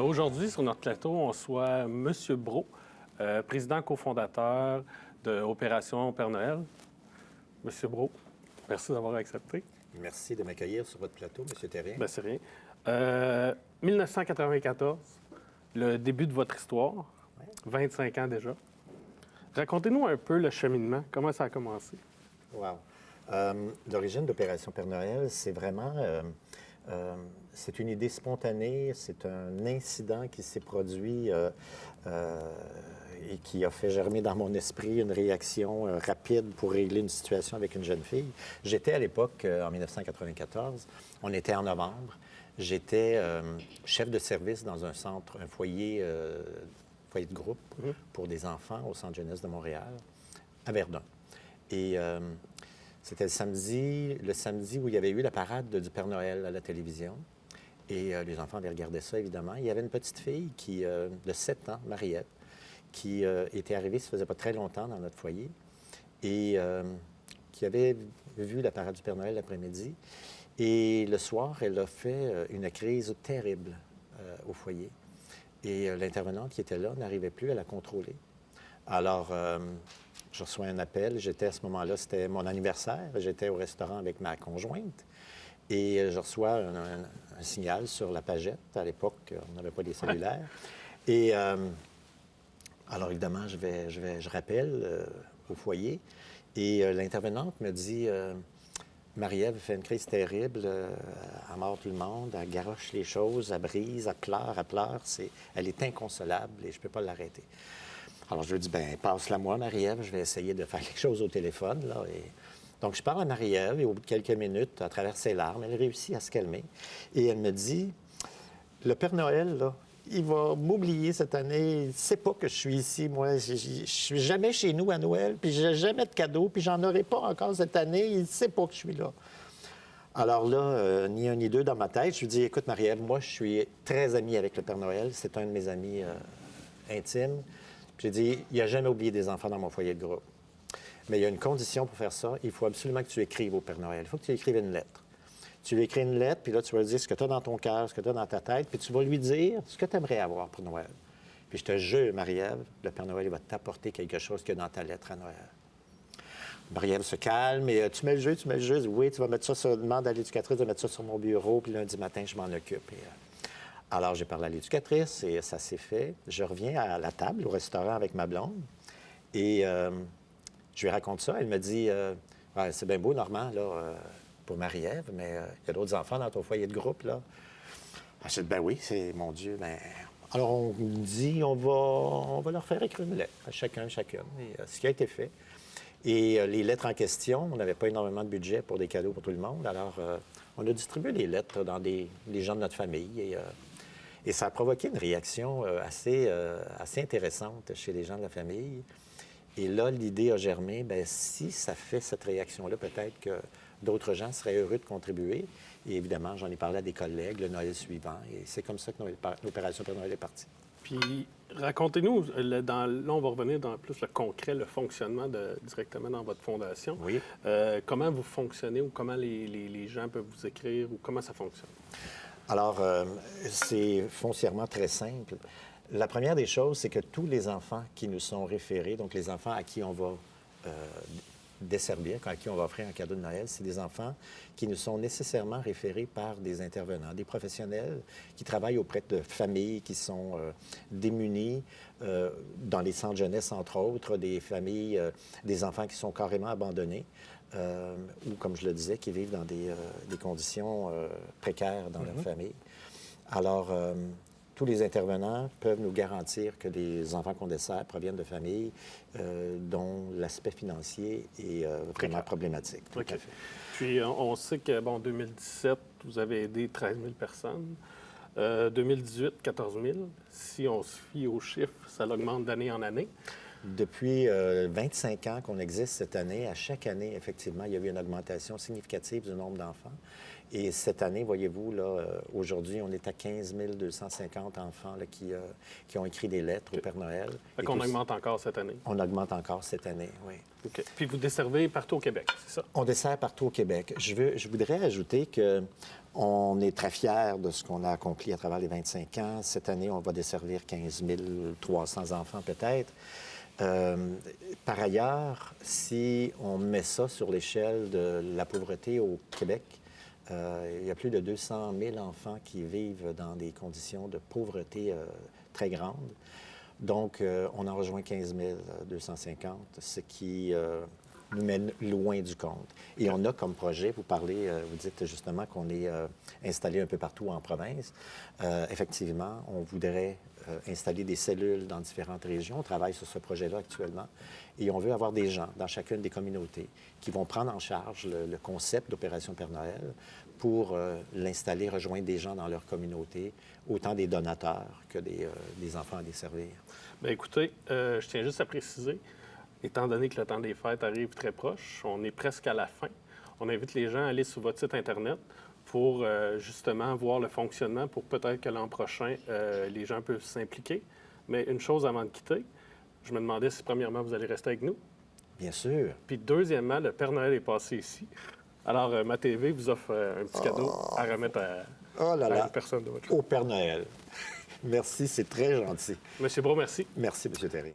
Aujourd'hui, sur notre plateau, on reçoit M. Brault, président cofondateur de Opération Père Noël. M. Brault, merci d'avoir accepté. Merci de m'accueillir sur votre plateau, M. Terrien. Bien, c'est rien. 1994, le début de votre histoire, 25 ans déjà. Racontez-nous un peu le cheminement, comment ça a commencé. Wow. L'origine d'Opération Père Noël, c'est vraiment... c'est une idée spontanée, c'est un incident qui s'est produit et qui a fait germer dans mon esprit une réaction rapide pour régler une situation avec une jeune fille. J'étais à l'époque, en 1994, on était en novembre, j'étais chef de service dans un centre, un foyer de groupe pour des enfants au Centre jeunesse de Montréal, à Verdun. Et c'était le samedi où il y avait eu la parade du Père Noël à la télévision. Et les enfants avaient regardé ça, évidemment. Il y avait une petite fille de 7 ans, Mariette, qui était arrivée, ça faisait pas très longtemps, dans notre foyer, et qui avait vu la parade du Père Noël l'après-midi. Et le soir, elle a fait une crise terrible au foyer. Et l'intervenante qui était là n'arrivait plus à la contrôler. Alors, je reçois un appel. J'étais à ce moment-là, c'était mon anniversaire. J'étais au restaurant avec ma conjointe. Et je reçois un signal sur la pagette. À l'époque, on n'avait pas des cellulaires. Et alors, évidemment, je rappelle au foyer. Et l'intervenante me dit Marie-Ève fait une crise terrible, elle mord tout le monde, elle garoche les choses, elle brise, elle pleure. Elle est inconsolable et je ne peux pas l'arrêter. Alors, je lui dis, bien, passe-la moi, Marie-Ève, je vais essayer de faire quelque chose au téléphone. Là, et... Donc, je parle à Marie-Ève et au bout de quelques minutes, à travers ses larmes, elle réussit à se calmer. Et elle me dit, le Père Noël, là, il va m'oublier cette année. Il ne sait pas que je suis ici, moi. Je ne suis jamais chez nous à Noël, puis je n'ai jamais de cadeau, puis j'en aurai pas encore cette année. Il ne sait pas que je suis là. Alors là, ni un ni deux dans ma tête, je lui dis, écoute, Marie-Ève, moi, je suis très ami avec le Père Noël. C'est un de mes amis intimes. J'ai dit, il n'a jamais oublié des enfants dans mon foyer de groupe. Mais il y a une condition pour faire ça. Il faut absolument que tu écrives au Père Noël. Il faut que tu écrives une lettre. Tu lui écris une lettre, puis là, tu vas lui dire ce que tu as dans ton cœur, ce que tu as dans ta tête, puis tu vas lui dire ce que tu aimerais avoir pour Noël. Puis je te jure, Marie-Ève, le Père Noël il va t'apporter quelque chose qu'il y a dans ta lettre à Noël. Marie-Ève se calme, et tu mets le jeu. Oui, tu vas mettre ça sur... Demande à l'éducatrice de mettre ça sur mon bureau, puis lundi matin, je m'en occupe. Alors, j'ai parlé à l'éducatrice, et ça s'est fait. Je reviens à la table, au restaurant, avec ma blonde, et je lui raconte ça. Elle me dit, c'est bien beau, Normand, là... pour Marie-Ève, mais il y a d'autres enfants dans ton foyer de groupe, là. Je dis, ben oui, c'est, mon Dieu, ben... Alors, on dit, on va leur faire écrire une lettre, à chacune. Et, ce qui a été fait. Et les lettres en question, on n'avait pas énormément de budget pour des cadeaux pour tout le monde, alors on a distribué les lettres dans les gens de notre famille. Et ça a provoqué une réaction assez intéressante chez les gens de la famille. Et là, l'idée a germé, bien, si ça fait cette réaction-là, peut-être que d'autres gens seraient heureux de contribuer. Et évidemment, j'en ai parlé à des collègues le Noël suivant. Et c'est comme ça que l'opération Père Noël est partie. Puis, racontez-nous, là, on va revenir dans plus le concret, le fonctionnement directement dans votre fondation. Oui. Comment vous fonctionnez ou comment les gens peuvent vous écrire ou comment ça fonctionne? Alors, c'est foncièrement très simple. La première des choses, c'est que tous les enfants qui nous sont référés, donc les enfants à qui on va desservir, à qui on va offrir un cadeau de Noël, c'est des enfants qui nous sont nécessairement référés par des intervenants, des professionnels qui travaillent auprès de familles qui sont démunies, dans les centres jeunesse, entre autres, des familles, des enfants qui sont carrément abandonnés, ou, comme je le disais, qui vivent dans des conditions précaires dans leur famille. Alors, tous les intervenants peuvent nous garantir que les enfants qu'on dessert proviennent de familles dont l'aspect financier est vraiment problématique. Tout à fait. Puis, on sait que, bon, en 2017, vous avez aidé 13 000 personnes. 2018, 14 000. Si on se fie aux chiffres, ça augmente d'année en année. Depuis 25 ans qu'on existe cette année, à chaque année, effectivement, il y a eu une augmentation significative du nombre d'enfants. Et cette année, voyez-vous, là, aujourd'hui, on est à 15 250 enfants là, qui ont écrit des lettres au Père Noël. Fait qu'on augmente encore cette année. On augmente encore cette année, oui. OK. Puis vous desservez partout au Québec, c'est ça? On dessert partout au Québec. Je voudrais ajouter que on est très fiers de ce qu'on a accompli à travers les 25 ans. Cette année, on va desservir 15 300 enfants peut-être. Par ailleurs, si on met ça sur l'échelle de la pauvreté au Québec, il y a plus de 200 000 enfants qui vivent dans des conditions de pauvreté très grandes. Donc, on en rejoint 15 250, ce qui nous mène loin du compte. Et on a comme projet, vous parlez, vous dites justement qu'on est installé un peu partout en province. Effectivement, on voudrait installer des cellules dans différentes régions. On travaille sur ce projet-là actuellement. Et on veut avoir des gens dans chacune des communautés qui vont prendre en charge le concept d'Opération Père Noël pour l'installer, rejoindre des gens dans leur communauté, autant des donateurs que des enfants à desservir. Bien, écoutez, je tiens juste à préciser, étant donné que le temps des fêtes arrive très proche, on est presque à la fin. On invite les gens à aller sur votre site Internet pour justement voir le fonctionnement, pour peut-être que l'an prochain, les gens peuvent s'impliquer. Mais une chose avant de quitter, je me demandais si premièrement, vous allez rester avec nous. Bien sûr. Puis deuxièmement, le Père Noël est passé ici. Alors, ma TV vous offre un petit cadeau à remettre à une personne de votre choix. Au Père Noël. Merci, c'est très gentil. Monsieur Brault, merci. Merci, M. Terry.